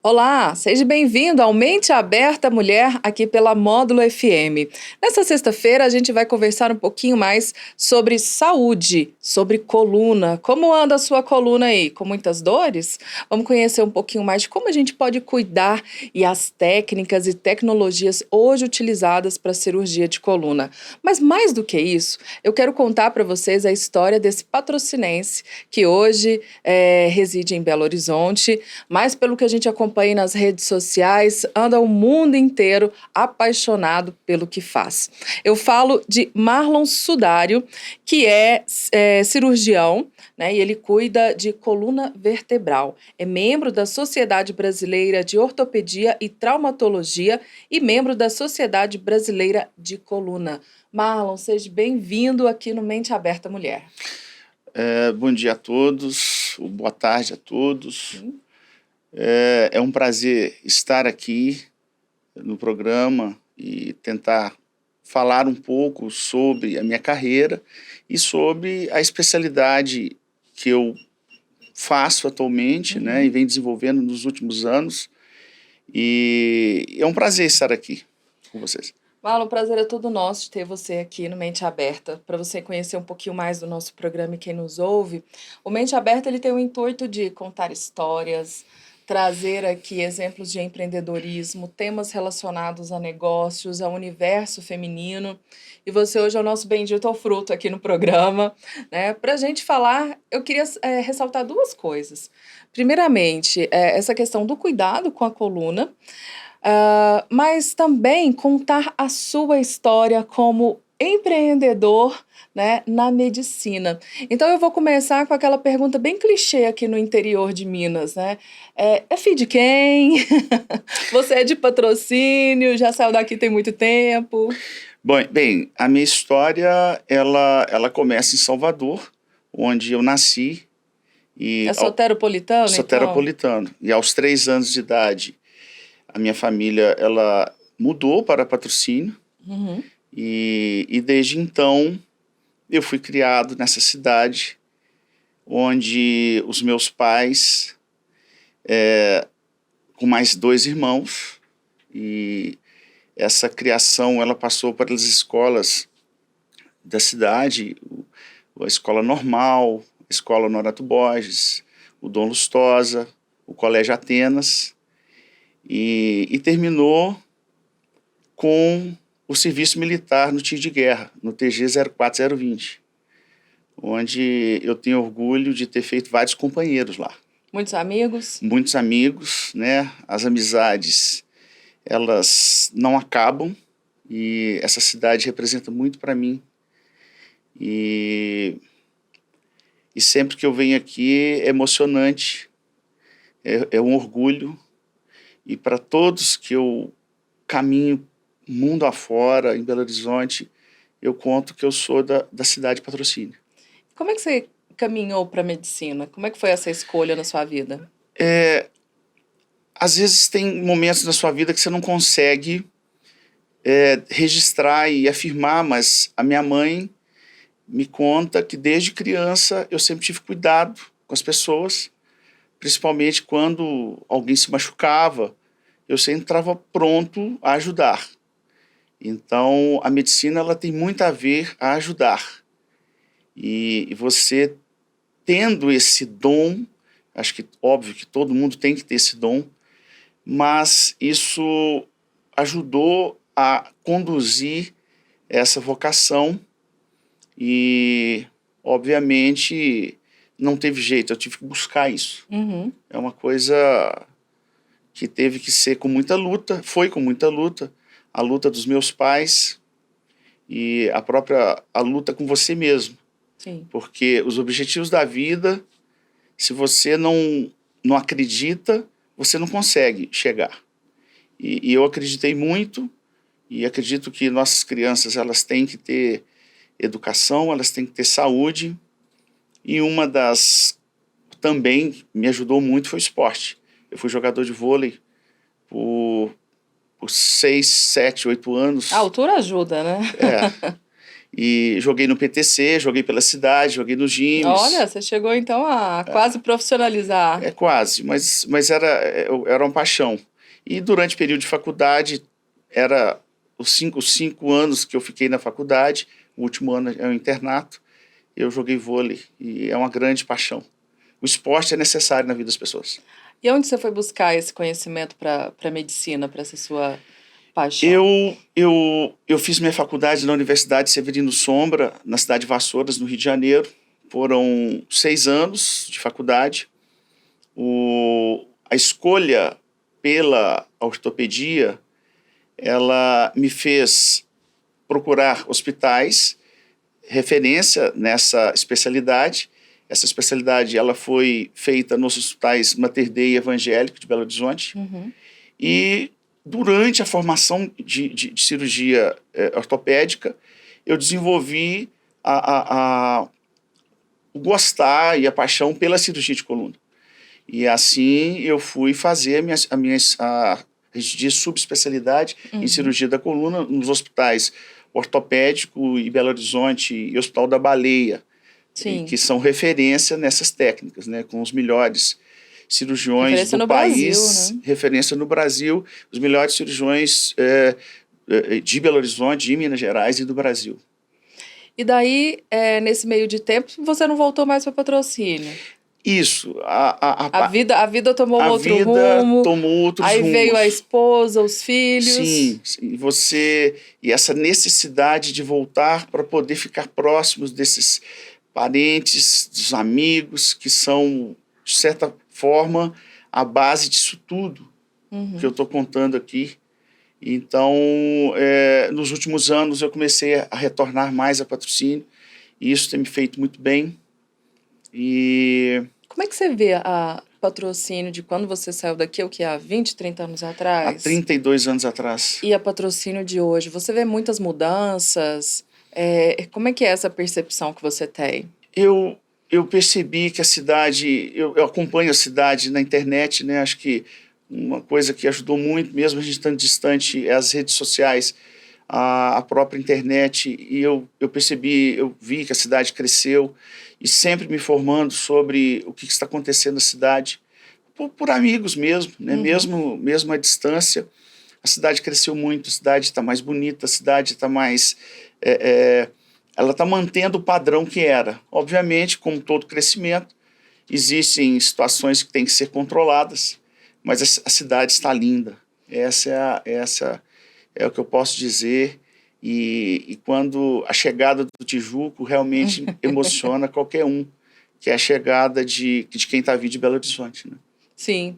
Olá, seja bem-vindo ao Mente Aberta Mulher aqui pela Módulo FM. Nessa sexta-feira a gente vai conversar um pouquinho mais sobre saúde, sobre coluna. Como anda a sua coluna aí? Com muitas dores? Vamos conhecer um pouquinho mais de como a gente pode cuidar e as técnicas e tecnologias hoje utilizadas para a cirurgia de coluna. Mas mais do que isso, eu quero contar para vocês a história desse patrocinense que hoje reside em Belo Horizonte, mas pelo que a gente acompanha nas redes sociais, anda o mundo inteiro apaixonado pelo que faz. Eu falo de Marlon Sudário, que é cirurgião, né, e ele cuida de coluna vertebral. É membro da Sociedade Brasileira de Ortopedia e Traumatologia e membro da Sociedade Brasileira de Coluna. Marlon, seja bem-vindo aqui no Mente Aberta Mulher. Bom dia a todos, boa tarde a todos. É um prazer estar aqui no programa e tentar falar um pouco sobre a minha carreira e sobre a especialidade que eu faço atualmente, né, e venho desenvolvendo nos últimos anos. E é um prazer estar aqui com vocês. Marlon, o prazer é todo nosso de ter você aqui no Mente Aberta, para você conhecer um pouquinho mais do nosso programa e quem nos ouve. O Mente Aberta ele tem o intuito de contar histórias, trazer aqui exemplos de empreendedorismo, temas relacionados a negócios, ao universo feminino. E você hoje é o nosso bendito ao fruto aqui no programa, né? Para a gente falar, eu queria ressaltar duas coisas. Primeiramente, essa questão do cuidado com a coluna, mas também contar a sua história como empreendedor, né, na medicina. Então eu vou começar com aquela pergunta bem clichê aqui no interior de Minas, né? É filho de quem? Você é de Patrocínio? Já saiu daqui tem muito tempo? Bem, a minha história ela começa em Salvador, onde eu nasci. É soteropolitano, então? Soteropolitano. E aos 3 anos de idade, a minha família ela mudou para Patrocínio. Uhum. E desde então eu fui criado nessa cidade, onde os meus pais, com mais 2 irmãos, e essa criação ela passou pelas escolas da cidade, a escola normal, a escola Norato Borges, o Dom Lustosa, o Colégio Atenas, e terminou com o serviço militar no tiro de guerra, no TG 04020, onde eu tenho orgulho de ter feito vários companheiros lá. Muitos amigos? Muitos amigos, né? As amizades, elas não acabam, e essa cidade representa muito para mim. E sempre que eu venho aqui é emocionante, é um orgulho. E para todos que eu caminho mundo afora, em Belo Horizonte, eu conto que eu sou da cidade de Patrocínio. Como é que você caminhou para a medicina? Como é que foi essa escolha na sua vida? Às vezes tem momentos na sua vida que você não consegue registrar e afirmar, mas a minha mãe me conta que desde criança eu sempre tive cuidado com as pessoas, principalmente quando alguém se machucava, eu sempre estava pronto a ajudar. Então, a medicina ela tem muito a ver a ajudar. E você tendo esse dom, acho que óbvio que todo mundo tem que ter esse dom, mas isso ajudou a conduzir essa vocação e, obviamente, não teve jeito, eu tive que buscar isso. Uhum. É uma coisa que teve que ser com muita luta, foi com muita luta, a luta dos meus pais e a luta com você mesmo. Sim. Porque os objetivos da vida, se você não acredita, você não consegue chegar. E eu acreditei muito, e acredito que nossas crianças elas têm que ter educação, elas têm que ter saúde, e uma das também me ajudou muito foi o esporte. Eu fui jogador de vôlei por 6, 7, 8 anos. A altura ajuda, né? E joguei no PTC, joguei pela cidade, joguei nos Gimes. Olha, você chegou então a quase profissionalizar. É quase, mas era uma paixão. E durante o período de faculdade, era os cinco anos que eu fiquei na faculdade, o último ano é o internato, eu joguei vôlei e é uma grande paixão. O esporte é necessário na vida das pessoas. E onde você foi buscar esse conhecimento para medicina, para essa sua paixão? Eu fiz minha faculdade na Universidade Severino Sombra, na cidade de Vassouras, no Rio de Janeiro. Foram 6 anos de faculdade. A escolha pela ortopedia, ela me fez procurar hospitais, referência nessa especialidade. Essa especialidade ela foi feita nos hospitais Mater Dei Evangélico de Belo Horizonte. Uhum. E durante a formação de cirurgia ortopédica, eu desenvolvi o gostar e a paixão pela cirurgia de coluna. E assim eu fui fazer a minha subespecialidade em cirurgia da coluna nos hospitais Ortopédico e Belo Horizonte e Hospital da Baleia, que são referência nessas técnicas, né, com os melhores cirurgiões referência do no país, Brasil, né? Referência no Brasil, os melhores cirurgiões de Belo Horizonte, de Minas Gerais e do Brasil. E daí, nesse meio de tempo, você não voltou mais para patrocínio? Isso. A vida tomou outro rumo. A vida tomou outros aí rumos. Veio a esposa, os filhos. Sim, e essa necessidade de voltar para poder ficar próximos desses parentes, dos amigos, que são, de certa forma, a base disso tudo que eu estou contando aqui. Então, nos últimos anos, eu comecei a retornar mais a patrocínio, e isso tem me feito muito bem. Como é que você vê a patrocínio de quando você saiu daqui, o que, há 20, 30 anos atrás? Há 32 anos atrás. E a patrocínio de hoje? Você vê muitas mudanças? Como é que é essa percepção que você tem? Eu percebi que a cidade... Eu acompanho a cidade na internet, né? Acho que uma coisa que ajudou muito, mesmo a gente estando distante, é as redes sociais, a própria internet. E eu vi que a cidade cresceu, e sempre me informando sobre o que está acontecendo na cidade, por amigos mesmo, né? Mesmo à distância. A cidade cresceu muito, a cidade está mais bonita, a cidade está mais... ela está mantendo o padrão que era. Obviamente, como todo crescimento, existem situações que têm que ser controladas, mas a cidade está linda. Essa é o que eu posso dizer. E quando a chegada do Tijuco realmente emociona qualquer um, que é a chegada de quem está vindo de Belo Horizonte, né? Sim.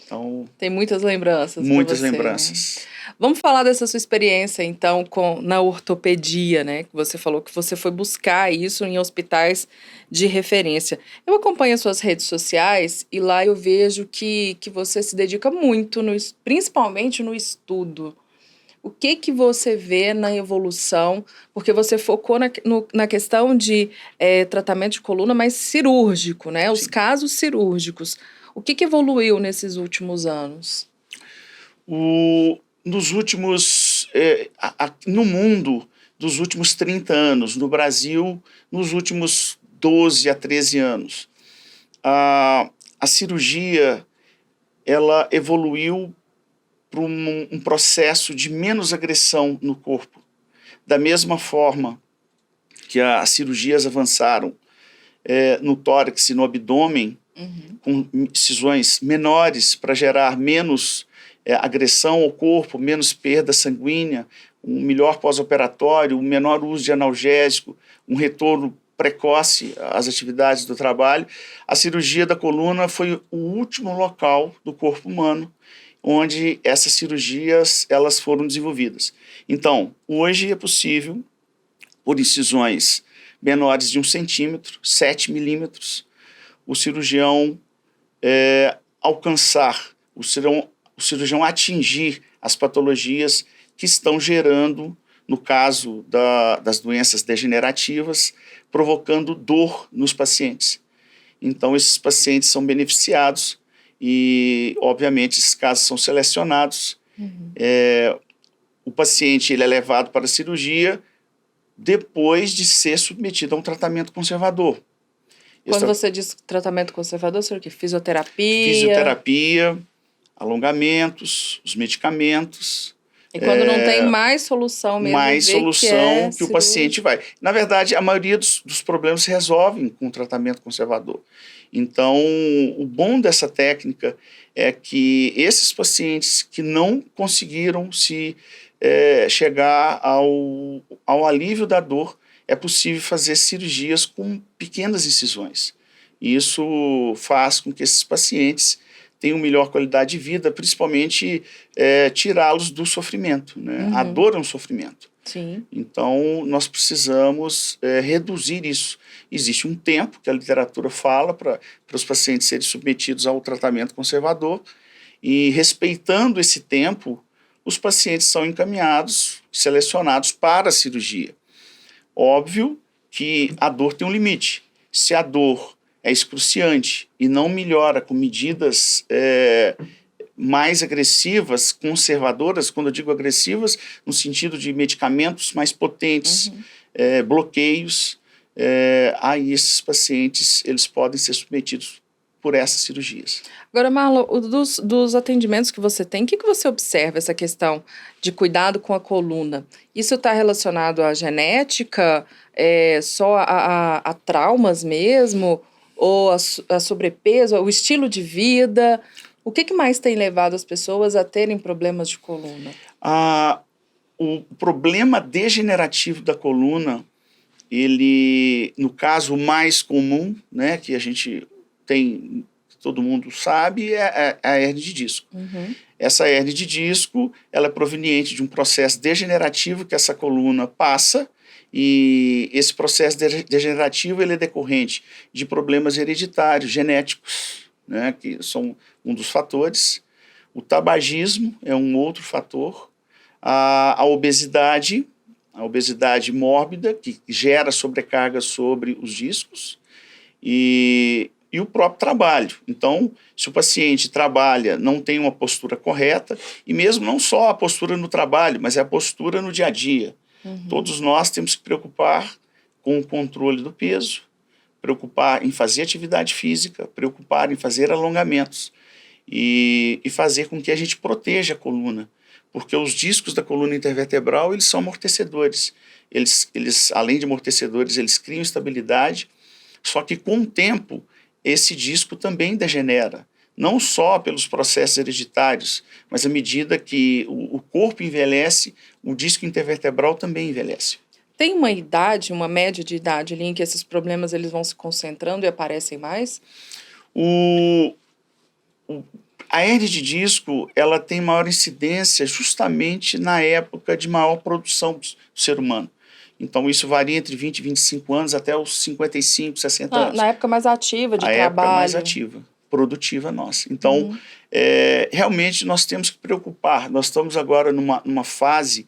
Então, tem muitas lembranças. Muitas você, lembranças. Né? Vamos falar dessa sua experiência, então, na ortopedia, né? Que você falou que você foi buscar isso em hospitais de referência. Eu acompanho as suas redes sociais e lá eu vejo que você se dedica muito, principalmente no estudo. O que você vê na evolução? Porque você focou na questão de tratamento de coluna, mas cirúrgico, né? Os casos cirúrgicos. O que evoluiu nesses últimos anos? Nos últimos... no mundo, dos últimos 30 anos. No Brasil, nos últimos 12 a 13 anos. A cirurgia, ela evoluiu para um processo de menos agressão no corpo. Da mesma forma que as cirurgias avançaram no tórax e no abdômen, com incisões menores para gerar menos agressão ao corpo, menos perda sanguínea, um melhor pós-operatório, um menor uso de analgésico, um retorno precoce às atividades do trabalho. A cirurgia da coluna foi o último local do corpo humano onde essas cirurgias elas foram desenvolvidas. Então, hoje é possível, por incisões menores de 1 centímetro, 7 milímetros, o cirurgião o cirurgião atingir as patologias que estão gerando, no caso das doenças degenerativas, provocando dor nos pacientes. Então, esses pacientes são beneficiados e, obviamente, esses casos são selecionados. O paciente ele é levado para a cirurgia, depois de ser submetido a um tratamento conservador. Quando você diz tratamento conservador, seria o quê? Fisioterapia? Fisioterapia, alongamentos, os medicamentos. E quando não tem mais solução mesmo, mais vê solução que o paciente vai. Na verdade, a maioria dos problemas se resolvem com o tratamento conservador. Então, o bom dessa técnica é que esses pacientes que não conseguiram chegar ao alívio da dor, é possível fazer cirurgias com pequenas incisões. E isso faz com que esses pacientes tenham melhor qualidade de vida, principalmente tirá-los do sofrimento, né? A dor é um sofrimento. Sim. Então, nós precisamos reduzir isso. Existe um tempo que a literatura fala para os pacientes serem submetidos ao tratamento conservador, e respeitando esse tempo, os pacientes são encaminhados, selecionados para a cirurgia. Óbvio que a dor tem um limite. Se a dor é excruciante e não melhora com medidas mais agressivas, conservadoras, quando eu digo agressivas, no sentido de medicamentos mais potentes, bloqueios, aí esses pacientes eles podem ser submetidos por essas cirurgias. Agora, Marlon, dos atendimentos que você tem, o que você observa essa questão de cuidado com a coluna? Isso está relacionado à genética, só a traumas mesmo, ou a sobrepeso, o estilo de vida? O que mais tem levado as pessoas a terem problemas de coluna? O problema degenerativo da coluna, ele, no caso mais comum, né, que a gente tem, todo mundo sabe, é a hérnia de disco. Essa hérnia de disco, ela é proveniente de um processo degenerativo que essa coluna passa, e esse processo degenerativo ele é decorrente de problemas hereditários, genéticos, né, que são um dos fatores. O tabagismo é um outro fator. A obesidade mórbida, que gera sobrecarga sobre os discos, e o próprio trabalho. Então, se o paciente trabalha, não tem uma postura correta, e mesmo não só a postura no trabalho, mas é a postura no dia a dia. Todos nós temos que preocupar com o controle do peso, preocupar em fazer atividade física, preocupar em fazer alongamentos e fazer com que a gente proteja a coluna, porque os discos da coluna intervertebral eles são amortecedores. Eles, além de amortecedores, eles criam estabilidade, só que com o tempo esse disco também degenera, não só pelos processos hereditários, mas à medida que o corpo envelhece, o disco intervertebral também envelhece. Tem uma idade, uma média de idade ali em que esses problemas eles vão se concentrando e aparecem mais? A hérnia de disco ela tem maior incidência justamente na época de maior produção do ser humano. Então, isso varia entre 20 e 25 anos até os 55, 60 anos. Na época mais ativa de trabalho. A época mais ativa, produtiva nossa. Então, realmente nós temos que preocupar. Nós estamos agora numa fase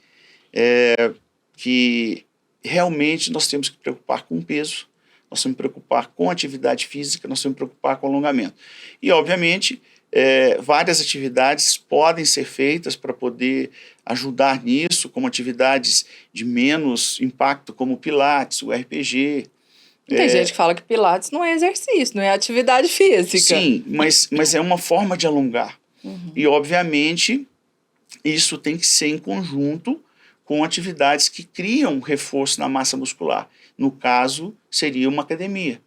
que realmente nós temos que preocupar com o peso, nós temos que preocupar com a atividade física, nós temos que preocupar com o alongamento. E, obviamente, várias atividades podem ser feitas para poder ajudar nisso, como atividades de menos impacto, como o Pilates, o RPG. Tem gente que fala que Pilates não é exercício, não é atividade física. Sim, mas é uma forma de alongar. E, obviamente, isso tem que ser em conjunto com atividades que criam reforço na massa muscular. No caso, seria uma academia.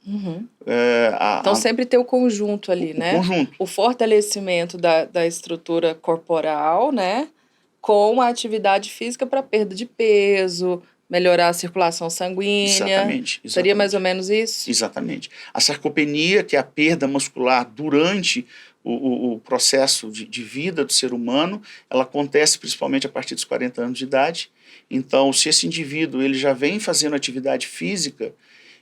Então, sempre ter o conjunto ali, né? Conjunto. O fortalecimento da estrutura corporal, né? Com a atividade física para perda de peso, melhorar a circulação sanguínea. Exatamente. Seria mais ou menos isso? Exatamente. A sarcopenia, que é a perda muscular durante o processo de vida do ser humano, ela acontece principalmente a partir dos 40 anos de idade. Então, se esse indivíduo ele já vem fazendo atividade física,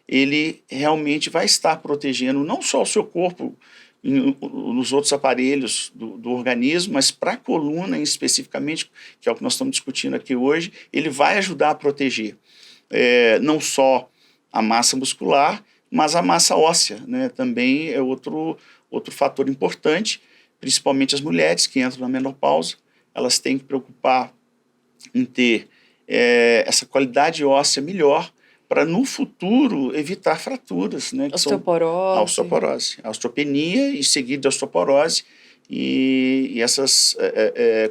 ele realmente vai estar protegendo não só o seu corpo nos outros aparelhos do organismo, mas para a coluna especificamente, que é o que nós estamos discutindo aqui hoje, ele vai ajudar a proteger não só a massa muscular, mas a massa óssea, né? Também é outro fator importante, principalmente as mulheres que entram na menopausa, elas têm que preocupar em ter essa qualidade óssea melhor para, no futuro, evitar fraturas, né? Que Osteoporose. São a osteoporose. A osteopenia e seguida a osteoporose. E essas,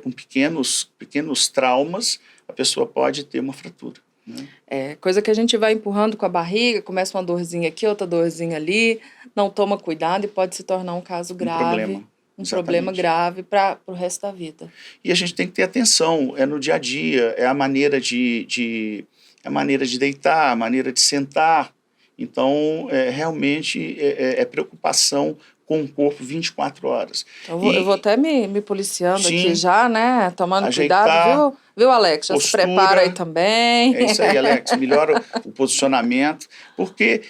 com pequenos traumas, a pessoa pode ter uma fratura. Né? Coisa que a gente vai empurrando com a barriga, começa uma dorzinha aqui, outra dorzinha ali, não toma cuidado e pode se tornar um caso grave. Um problema grave para o resto da vida. E a gente tem que ter atenção, no dia a dia, a maneira a maneira de deitar, a maneira de sentar. Então, realmente é preocupação com o corpo 24 horas. Eu vou até me policiando sim, aqui já, né? Tomando ajeitar, cuidado, viu, Alex? Já postura, se prepara aí também. É isso aí, Alex. Melhora o posicionamento, porque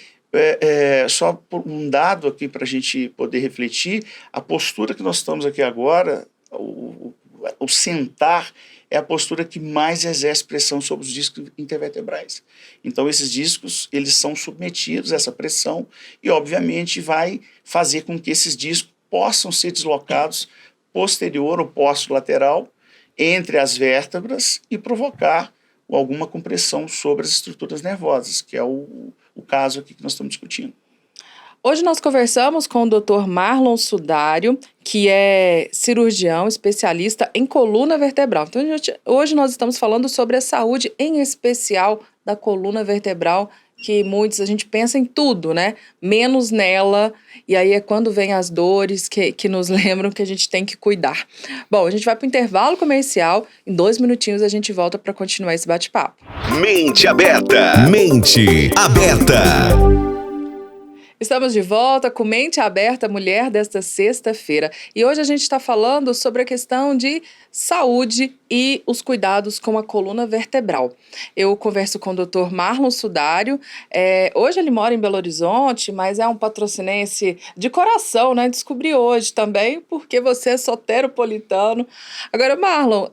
só por um dado aqui para a gente poder refletir, a postura que nós estamos aqui agora, o sentar, é a postura que mais exerce pressão sobre os discos intervertebrais. Então, esses discos, eles são submetidos a essa pressão e, obviamente, vai fazer com que esses discos possam ser deslocados posterior ou posto-lateral entre as vértebras e provocar alguma compressão sobre as estruturas nervosas, que é o caso aqui que nós estamos discutindo. Hoje nós conversamos com o Dr. Marlon Sudário, que é cirurgião especialista em coluna vertebral. Então, hoje nós estamos falando sobre a saúde, em especial da coluna vertebral, que a gente pensa em tudo, né? Menos nela, e aí é quando vem as dores que nos lembram que a gente tem que cuidar. Bom, a gente vai para o intervalo comercial, em 2 minutinhos a gente volta para continuar esse bate-papo. Mente aberta. Mente aberta. Estamos de volta com Mente Aberta Mulher desta sexta-feira. E hoje a gente está falando sobre a questão de saúde e os cuidados com a coluna vertebral. Eu converso com o Dr. Marlon Sudário. Hoje ele mora em Belo Horizonte, mas é um patrocinense de coração, né? Descobri hoje também, porque você é soteropolitano. Agora, Marlon,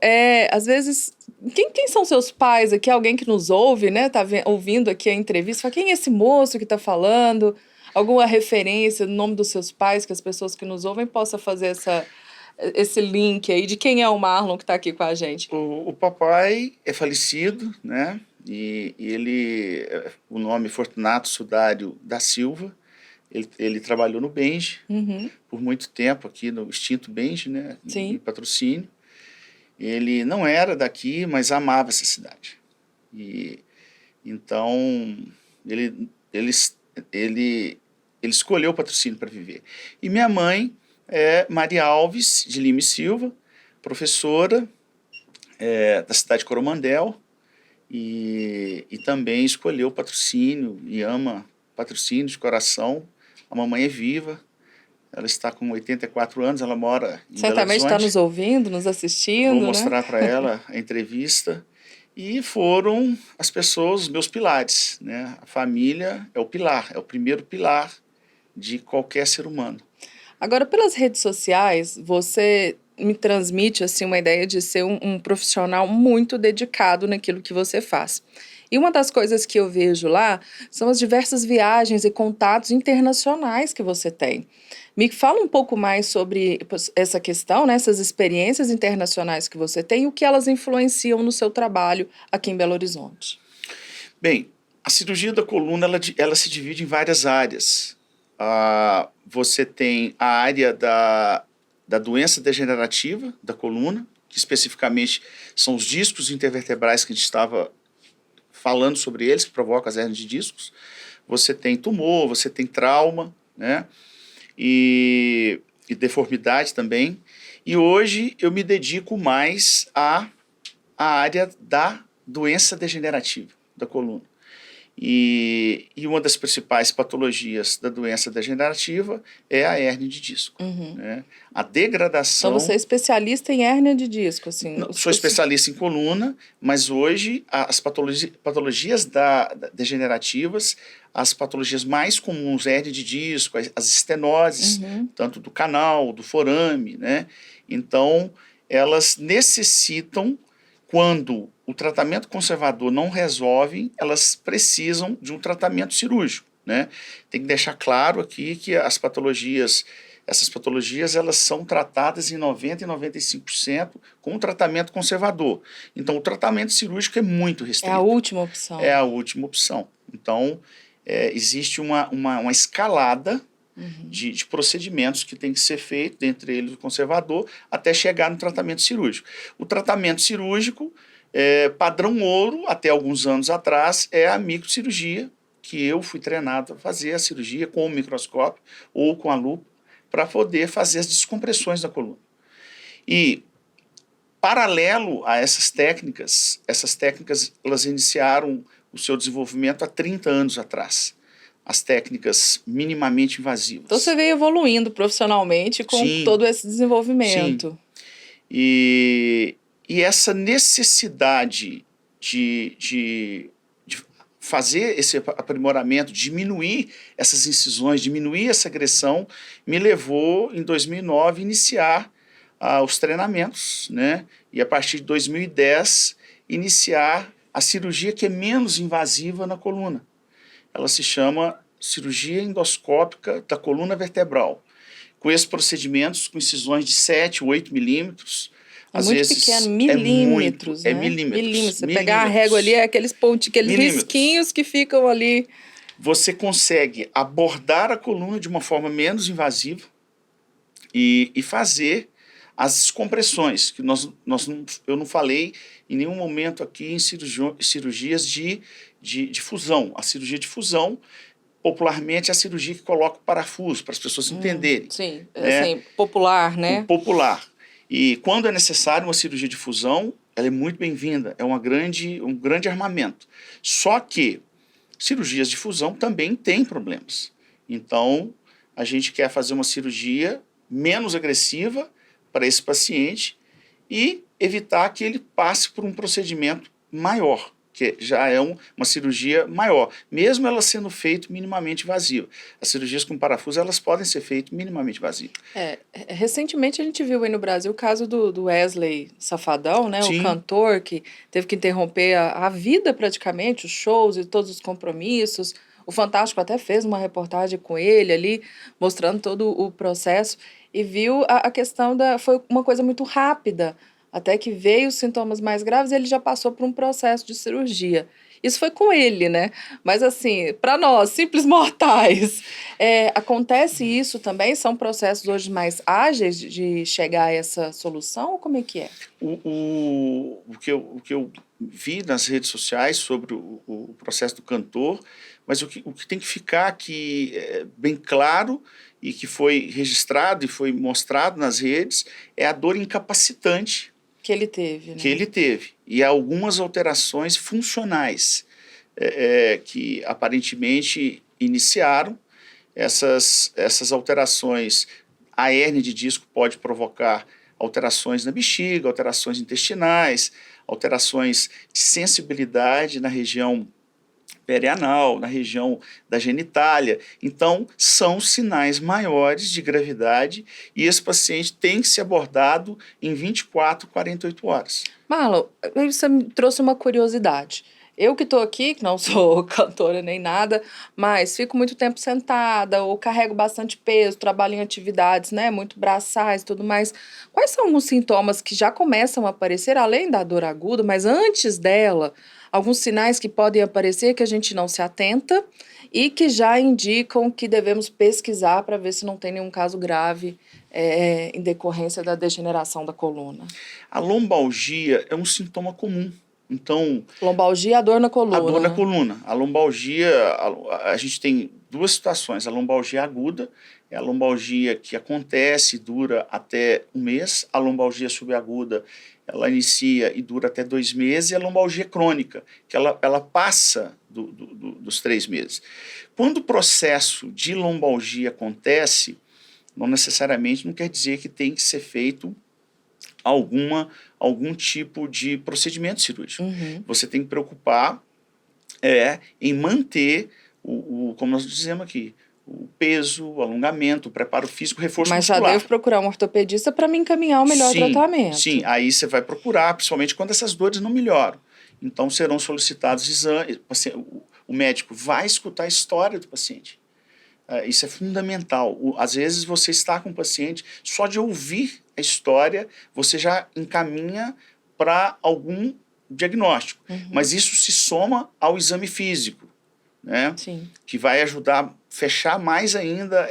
às vezes... Quem são seus pais aqui? Alguém que nos ouve, né? Tá ouvindo aqui a entrevista. Fala, quem é esse moço que está falando? Alguma referência no nome dos seus pais, que as pessoas que nos ouvem possam fazer esse link aí de quem é o Marlon que está aqui com a gente? O papai é falecido, né? E ele, o nome Fortunato Sudário da Silva, ele trabalhou no Benge por muito tempo aqui no extinto Benge, né? Sim. Em Patrocínio. Ele não era daqui, mas amava essa cidade. E então ele escolheu o Patrocínio para viver. E minha mãe é Maria Alves de Lima e Silva, professora da cidade de Coromandel, e também escolheu o Patrocínio e ama Patrocínio de coração. A mamãe é viva, ela está com 84 anos, ela mora em Belo Certamente Horizonte. está nos ouvindo, nos assistindo. Vou mostrar para ela a entrevista. E foram as pessoas, os meus pilares, né? A família é o pilar, é o primeiro pilar de qualquer ser humano. Agora, pelas redes sociais, você me transmite assim, uma ideia de ser um profissional muito dedicado naquilo que você faz. E uma das coisas que eu vejo lá são as diversas viagens e contatos internacionais que você tem. Me fala um pouco mais sobre essa questão, né, essas experiências internacionais que você tem e o que elas influenciam no seu trabalho aqui em Belo Horizonte. Bem, a cirurgia da coluna ela se divide em várias áreas. Você tem a área da doença degenerativa da coluna, que especificamente são os discos intervertebrais que a gente estava falando sobre eles, que provocam as hérnias de discos. Você tem tumor, você tem trauma, né? E deformidade também. E hoje eu me dedico mais à área da doença degenerativa da coluna. E uma das principais patologias da doença degenerativa é a hérnia de disco. Né? A degradação... Então você é especialista em hérnia de disco, assim? Não, sou especialista em coluna, mas hoje as patologias degenerativas, as patologias mais comuns, hérnia de disco, as estenoses, tanto do canal, do forame, né? Então, elas necessitam, quando o tratamento conservador não resolve, elas precisam de um tratamento cirúrgico, né? Tem que deixar claro aqui que as patologias essas patologias elas são tratadas em 90% e 95% com um tratamento conservador. Então, o tratamento cirúrgico é muito restrito. É a última opção. É a última opção. Então, existe uma escalada de procedimentos que tem que ser feito, dentre eles o conservador, até chegar no tratamento cirúrgico. O tratamento cirúrgico, padrão ouro, até alguns anos atrás, é a microcirurgia, que eu fui treinado a fazer a cirurgia com o microscópio ou com a lupa, para poder fazer as descompressões da coluna. E, paralelo a essas técnicas elas iniciaram o seu desenvolvimento há 30 anos atrás. As técnicas minimamente invasivas. Então você veio evoluindo profissionalmente com todo esse desenvolvimento. Sim. E essa necessidade de fazer esse aprimoramento, diminuir essas incisões, diminuir essa agressão, me levou, em 2009, a iniciar os treinamentos, né? E a partir de 2010, iniciar a cirurgia que é menos invasiva na coluna. Ela se chama cirurgia endoscópica da coluna vertebral. Com esses procedimentos, com incisões de 7, 8 milímetros, às muito vezes pequeno, milímetros, né? milímetros. Você pegar a régua ali, é aqueles pontinhos, aqueles risquinhos que ficam ali. Você consegue abordar a coluna de uma forma menos invasiva e fazer as descompressões, que eu não falei em nenhum momento aqui em cirurgias de fusão. A cirurgia de fusão, popularmente, é a cirurgia que coloca o parafuso, para as pessoas entenderem. Sim, né? Assim, popular, né? Popular. E quando é necessário uma cirurgia de fusão, ela é muito bem-vinda, é um grande armamento. Só que cirurgias de fusão também têm problemas. Então, a gente quer fazer uma cirurgia menos agressiva para esse paciente e evitar que ele passe por um procedimento maior, que já é uma cirurgia maior, mesmo ela sendo feita minimamente invasiva. As cirurgias com parafuso, elas podem ser feitas minimamente invasivas. Recentemente a gente viu aí no Brasil o caso do Wesley Safadão, né? Sim. O cantor que teve que interromper a vida praticamente, os shows e todos os compromissos. O Fantástico até fez uma reportagem com ele ali, mostrando todo o processo, e viu a questão foi uma coisa muito rápida, até que veio os sintomas mais graves e ele já passou por um processo de cirurgia. Isso foi com ele, né? Mas assim, para nós, simples mortais, acontece isso também? São processos hoje mais ágeis de chegar a essa solução? Ou como é que é? O que eu vi nas redes sociais sobre o processo do cantor, mas o que tem que ficar aqui bem claro e que foi registrado e foi mostrado nas redes é a dor incapacitante que ele teve, né? Que ele teve. E algumas alterações funcionais que aparentemente iniciaram. Essas alterações, a hérnia de disco pode provocar alterações na bexiga, alterações intestinais, alterações de sensibilidade na região perianal, na região da genitália. Então, são sinais maiores de gravidade e esse paciente tem que ser abordado em 24, 48 horas. Marlon, você me trouxe uma curiosidade. Eu que estou aqui, que não sou cantora nem nada, mas fico muito tempo sentada ou carrego bastante peso, trabalho em atividades, né, muito braçais e tudo mais. Quais são os sintomas que já começam a aparecer, além da dor aguda, mas antes dela, alguns sinais que podem aparecer que a gente não se atenta e que já indicam que devemos pesquisar para ver se não tem nenhum caso grave em decorrência da degeneração da coluna? A lombalgia é um sintoma comum. Então, lombalgia, a dor na coluna. A dor na coluna. A lombalgia, a gente tem duas situações. A lombalgia aguda é a lombalgia que acontece e dura até um mês. A lombalgia subaguda, ela inicia e dura até 2 meses. E a lombalgia crônica, que ela passa dos 3 meses. Quando o processo de lombalgia acontece, não necessariamente não quer dizer que tem que ser feito algum tipo de procedimento cirúrgico. Uhum. Você tem que preocupar em manter, como nós dizemos aqui, o peso, o alongamento, o preparo físico, o reforço muscular. Mas já devo procurar um ortopedista para me encaminhar o melhor tratamento. Sim, aí você vai procurar, principalmente quando essas dores não melhoram. Então serão solicitados exames, o médico vai escutar a história do paciente. Isso é fundamental. Às vezes você está com o paciente, só de ouvir a história, você já encaminha para algum diagnóstico. Mas isso se soma ao exame físico, né? Sim. Que vai ajudar a fechar mais ainda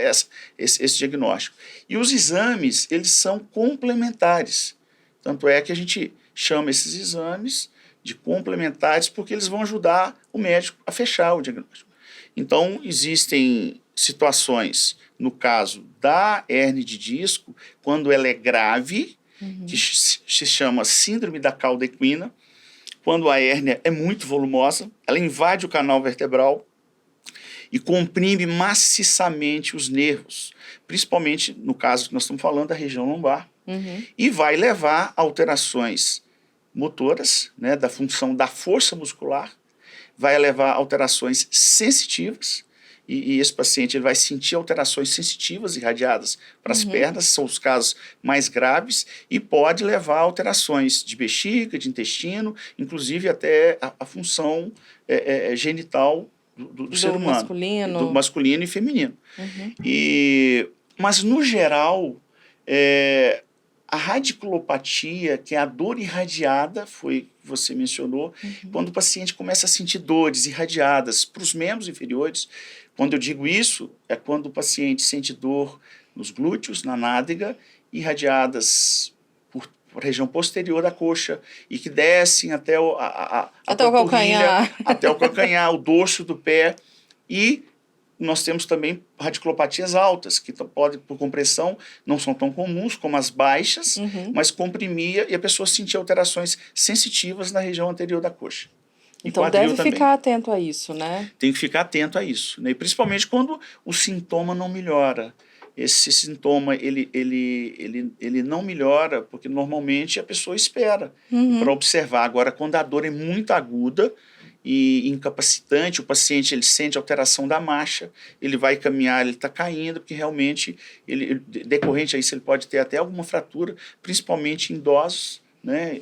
esse diagnóstico. E os exames, eles são complementares. Tanto é que a gente chama esses exames de complementares porque eles vão ajudar o médico a fechar o diagnóstico. Então, existem situações, no caso da hérnia de disco, quando ela é grave, que se chama síndrome da cauda equina, quando a hérnia é muito volumosa, ela invade o canal vertebral e comprime maciçamente os nervos, principalmente no caso que nós estamos falando da região lombar, e vai levar a alterações motoras, né, da função da força muscular, vai levar a alterações sensitivas, e esse paciente ele vai sentir alterações sensitivas irradiadas para as pernas, são os casos mais graves, e pode levar a alterações de bexiga, de intestino, inclusive até a função genital do ser humano, do masculino e feminino. Mas, no geral, a radiculopatia, que é a dor irradiada, foi que você mencionou, quando o paciente começa a sentir dores irradiadas para os membros inferiores. Quando eu digo isso, é quando o paciente sente dor nos glúteos, na nádega, irradiadas por região posterior da coxa e que descem até até o calcanhar, até o calcanhar, o dorso do pé. E nós temos também radiculopatias altas, que podem, por compressão, não são tão comuns como as baixas, mas comprimia e a pessoa sentia alterações sensitivas na região anterior da coxa. Então deve ficar atento a isso, né? Tem que ficar atento a isso, né? E principalmente quando o sintoma não melhora. Esse sintoma, ele não melhora, porque normalmente a pessoa espera para observar. Agora, quando a dor é muito aguda e incapacitante, o paciente ele sente alteração da marcha, ele vai caminhar, ele está caindo, porque realmente, decorrente a isso, ele pode ter até alguma fratura, principalmente em idosos, né?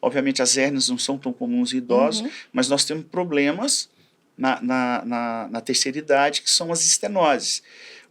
Obviamente as hérnias não são tão comuns em idosos, mas nós temos problemas na terceira idade, que são as estenoses.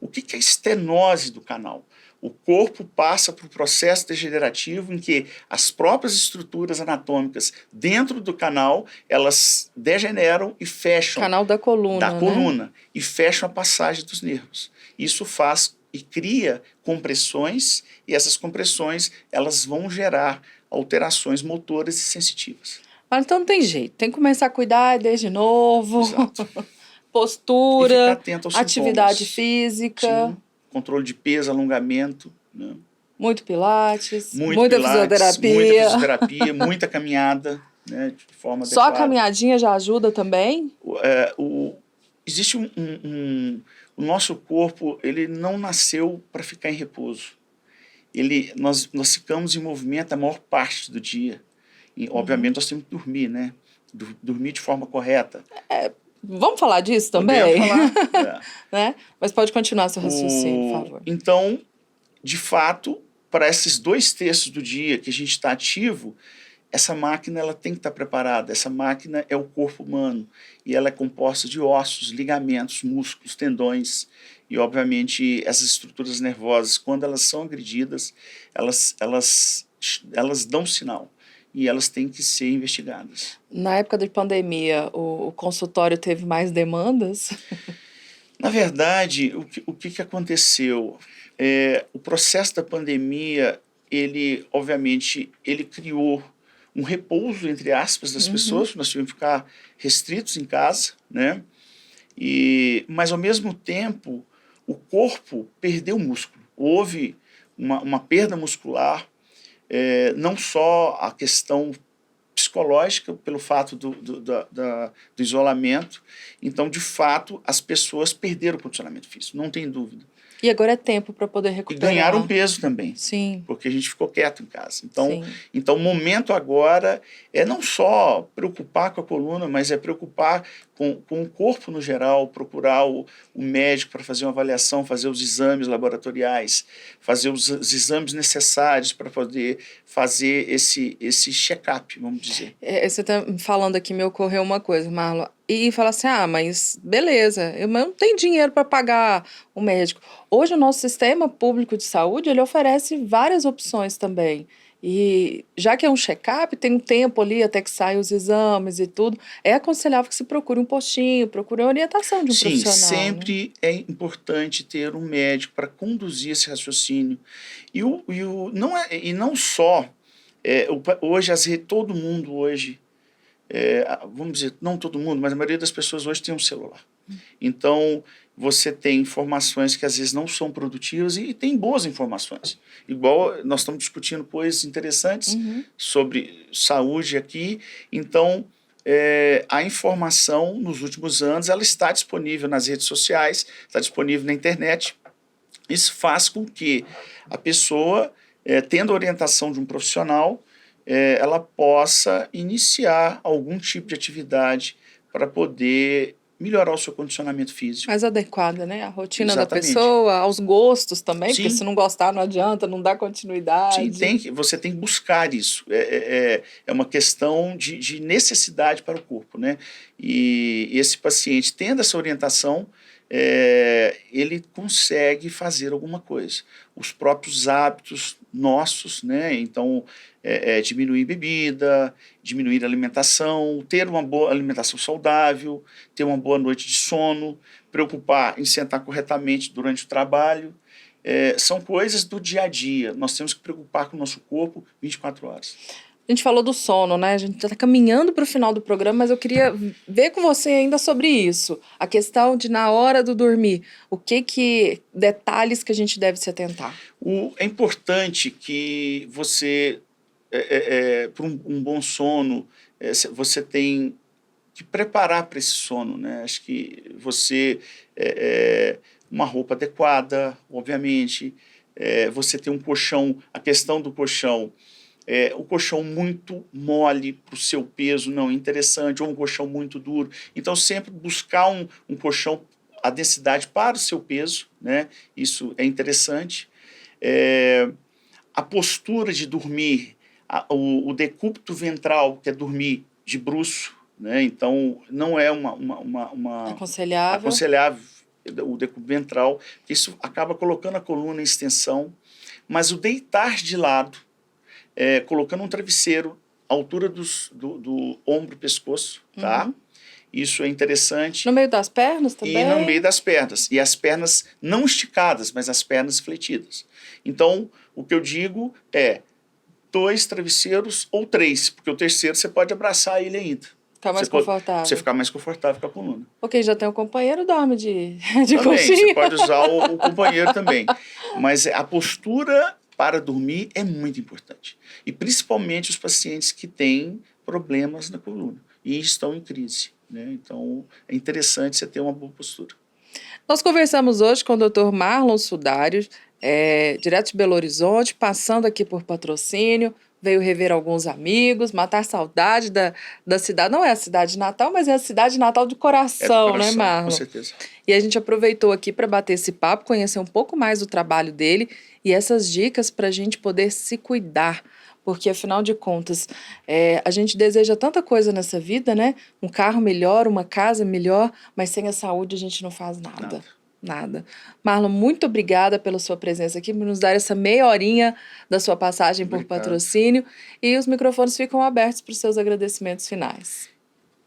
O que é a estenose do canal? O corpo passa por um processo degenerativo em que as próprias estruturas anatômicas dentro do canal, elas degeneram e fecham. Canal da coluna, né? E fecham a passagem dos nervos. Isso faz e cria compressões, e essas compressões elas vão gerar alterações motoras e sensitivas. Mas então não tem jeito, tem que começar a cuidar desde novo. Exato. Postura, e ficar atento aos atividade sintomas. física. Sim. Controle de peso, alongamento. Né? Muito pilates, muita fisioterapia. Muita caminhada, né, de forma Só adequada. A caminhadinha já ajuda também? Existe o nosso corpo, ele não nasceu para ficar em repouso. Nós ficamos em movimento a maior parte do dia. E, obviamente, nós temos que dormir, né? Dormir de forma correta. Vamos falar disso também? Podemos falar. Né? Mas pode continuar seu raciocínio, por favor. Então, de fato, para esses 2/3 do dia que a gente está ativo, essa máquina ela tem que estar preparada. Essa máquina é o corpo humano e ela é composta de ossos, ligamentos, músculos, tendões e, obviamente, essas estruturas nervosas, quando elas são agredidas, elas dão sinal e elas têm que ser investigadas. Na época da pandemia, o consultório teve mais demandas? Na verdade, o que aconteceu? O processo da pandemia, obviamente, ele criou um repouso, entre aspas, das pessoas, nós tivemos que ficar restritos em casa, né? Mas, ao mesmo tempo, o corpo perdeu músculo. Houve uma perda muscular, não só a questão psicológica, pelo fato do isolamento. Então, de fato, as pessoas perderam o condicionamento físico, não tem dúvida. E agora é tempo para poder recuperar. E ganharam peso também. Sim. Porque a gente ficou quieto em casa. Então o momento agora é não só preocupar com a coluna, mas é preocupar com o corpo no geral, procurar o médico para fazer uma avaliação, fazer os exames laboratoriais, fazer os exames necessários para poder fazer esse check-up, vamos dizer. Você está falando aqui, me ocorreu uma coisa, Marlon. E fala assim, mas beleza, eu não tenho dinheiro para pagar o médico. Hoje o nosso sistema público de saúde, ele oferece várias opções também. E já que é um check-up, tem um tempo ali até que saem os exames e tudo, é aconselhável que se procure um postinho, procure a orientação de um profissional. Sim, sempre é importante ter um médico para conduzir esse raciocínio. Não só, hoje todo mundo hoje, vamos dizer, não todo mundo, mas a maioria das pessoas hoje tem um celular. Então, você tem informações que às vezes não são produtivas e tem boas informações. Igual nós estamos discutindo coisas interessantes sobre saúde aqui. Então, a informação nos últimos anos ela está disponível nas redes sociais, está disponível na internet. Isso faz com que a pessoa, tendo a orientação de um profissional, ela possa iniciar algum tipo de atividade para poder melhorar o seu condicionamento físico. Mais adequada, né? A rotina Exatamente. da pessoa, aos gostos também, Sim. porque se não gostar não adianta, não dá continuidade. Sim, você tem que buscar isso. É uma questão de necessidade para o corpo, né? E esse paciente, tendo essa orientação, ele consegue fazer alguma coisa. Os próprios hábitos nossos, né? Então, diminuir bebida, diminuir a alimentação, ter uma boa alimentação saudável, ter uma boa noite de sono, preocupar em sentar corretamente durante o trabalho. São coisas do dia a dia. Nós temos que preocupar com o nosso corpo 24 horas. A gente falou do sono, né? A gente já está caminhando para o final do programa, mas eu queria ver com você ainda sobre isso. A questão de, na hora do dormir, detalhes que a gente deve se atentar? É importante que você, para um bom sono, você tem que preparar para esse sono, né? Acho que você, uma roupa adequada, obviamente, você tem um colchão, a questão do colchão, o colchão muito mole para o seu peso não é interessante, ou um colchão muito duro. Então, sempre buscar um colchão, a densidade para o seu peso, né? Isso é interessante. A postura de dormir, o decúbito ventral, que é dormir de bruço, né? Então, não é uma aconselhável o decúbito ventral, porque isso acaba colocando a coluna em extensão, mas o deitar de lado, colocando um travesseiro à altura do ombro e pescoço, tá? Isso é interessante. No meio das pernas também? E no meio das pernas. E as pernas não esticadas, mas as pernas fletidas. Então, o que eu digo é 2 travesseiros ou 3, porque o terceiro você pode abraçar ele ainda. Ficar mais confortável. Você ficar mais confortável com a coluna. Ok, já tem um companheiro, dorme de também, conchinha. você pode usar o companheiro também. Mas a postura para dormir é muito importante. E principalmente os pacientes que têm problemas na coluna e estão em crise, né? Então, é interessante você ter uma boa postura. Nós conversamos hoje com o Dr. Marlon Sudário, direto de Belo Horizonte, passando aqui por Patrocínio, veio rever alguns amigos, matar saudade da cidade. Não é a cidade natal, mas é a cidade natal de coração, né, Marlon? Com certeza. E a gente aproveitou aqui para bater esse papo, conhecer um pouco mais do trabalho dele e essas dicas para a gente poder se cuidar. Porque, afinal de contas, a gente deseja tanta coisa nessa vida, né? Um carro melhor, uma casa melhor, mas sem a saúde a gente não faz nada. Marlon, muito obrigada pela sua presença aqui, por nos dar essa meia horinha da sua passagem por Patrocínio. E os microfones ficam abertos para os seus agradecimentos finais.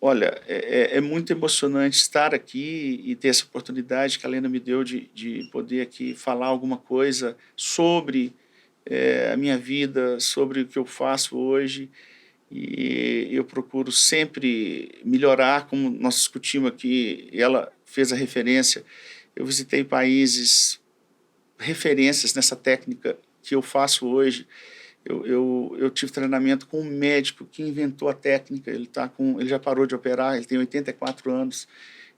Olha, é muito emocionante estar aqui e ter essa oportunidade que a Lena me deu de poder aqui falar alguma coisa sobre a minha vida, sobre o que eu faço hoje. E eu procuro sempre melhorar, como nós discutimos aqui, e ela fez a referência. Eu visitei países, referências nessa técnica que eu faço hoje. Eu tive treinamento com um médico que inventou a técnica. Ele já parou de operar, ele tem 84 anos.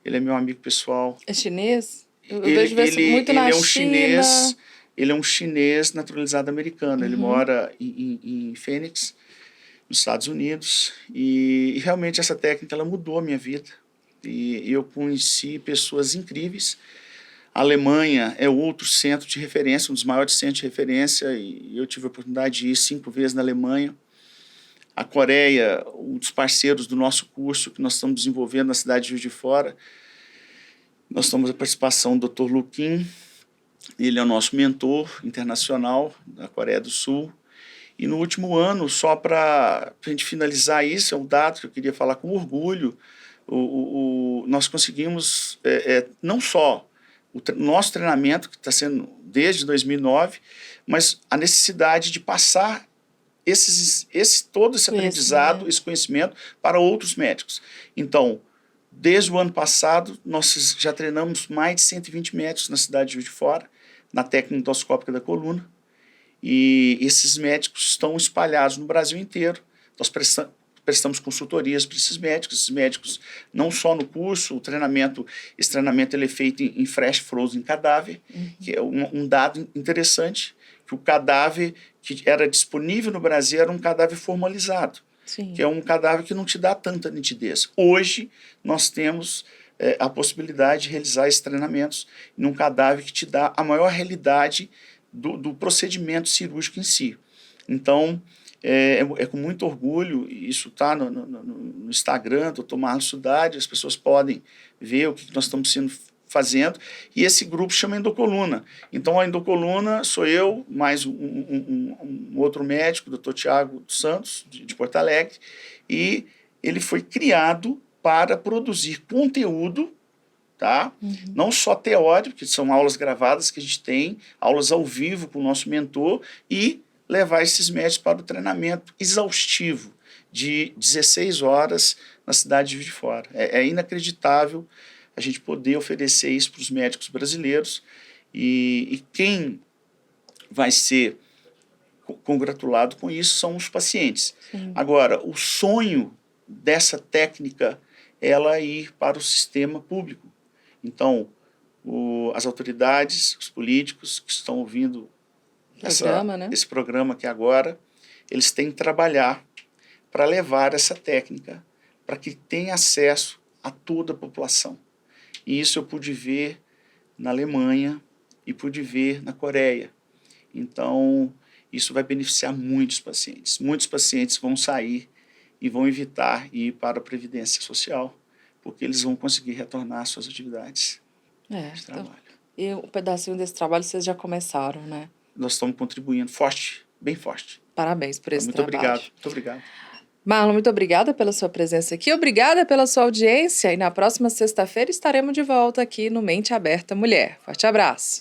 Ele é meu amigo pessoal. É chinês? Eu vejo muito na China. Ele é um chinês naturalizado americano. Ele mora em Phoenix, nos Estados Unidos. E realmente essa técnica ela mudou a minha vida. E eu conheci pessoas incríveis. A Alemanha é outro centro de referência, um dos maiores centros de referência, e eu tive a oportunidade de ir 5 vezes na Alemanha. A Coreia, um dos parceiros do nosso curso que nós estamos desenvolvendo na cidade de Juiz de Fora, nós temos a participação do Dr. Lu Kim, ele é o nosso mentor internacional da Coreia do Sul. E no último ano, só para a gente finalizar isso, é um dado que eu queria falar com orgulho, nós conseguimos não só nosso treinamento, que está sendo desde 2009, mas a necessidade de passar todo esse aprendizado, esse conhecimento para outros médicos. Então, desde o ano passado, nós já treinamos mais de 120 médicos na cidade de Juiz de Fora, na técnica endoscópica da coluna, e esses médicos estão espalhados no Brasil inteiro. Nós prestamos consultorias para esses médicos não só no curso, esse treinamento ele é feito em fresh frozen cadáver, que é um dado interessante, que o cadáver que era disponível no Brasil era um cadáver formalizado, que é um cadáver que não te dá tanta nitidez. Hoje, nós temos a possibilidade de realizar esses treinamentos num cadáver que te dá a maior realidade do procedimento cirúrgico em si. Então, é com muito orgulho, isso está no Instagram, Dr. Marlon Sudade, as pessoas podem ver o que nós estamos fazendo, e esse grupo chama Endocoluna. Então, a Endocoluna sou eu, mais um outro médico, o Dr. Tiago Santos, de Porto Alegre, e ele foi criado para produzir conteúdo, tá? Não só teórico, que são aulas gravadas que a gente tem, aulas ao vivo com o nosso mentor, e levar esses médicos para o treinamento exaustivo de 16 horas na cidade de Juiz de Fora. É inacreditável a gente poder oferecer isso para os médicos brasileiros, e quem vai ser congratulado com isso são os pacientes. Agora, o sonho dessa técnica é ela ir para o sistema público. Então, as autoridades, os políticos que estão ouvindo esse programa aqui agora, eles têm que trabalhar para levar essa técnica para que tenha acesso a toda a população. E isso eu pude ver na Alemanha e pude ver na Coreia. Então, isso vai beneficiar muitos pacientes. Muitos pacientes vão sair e vão evitar ir para a Previdência Social, porque eles vão conseguir retornar às suas atividades de trabalho. E um pedacinho desse trabalho vocês já começaram, né? Nós estamos contribuindo forte, bem forte. Parabéns por esse trabalho. Muito obrigado. Marlon, muito obrigada pela sua presença aqui, obrigada pela sua audiência, e na próxima sexta-feira estaremos de volta aqui no Mente Aberta Mulher. Forte abraço!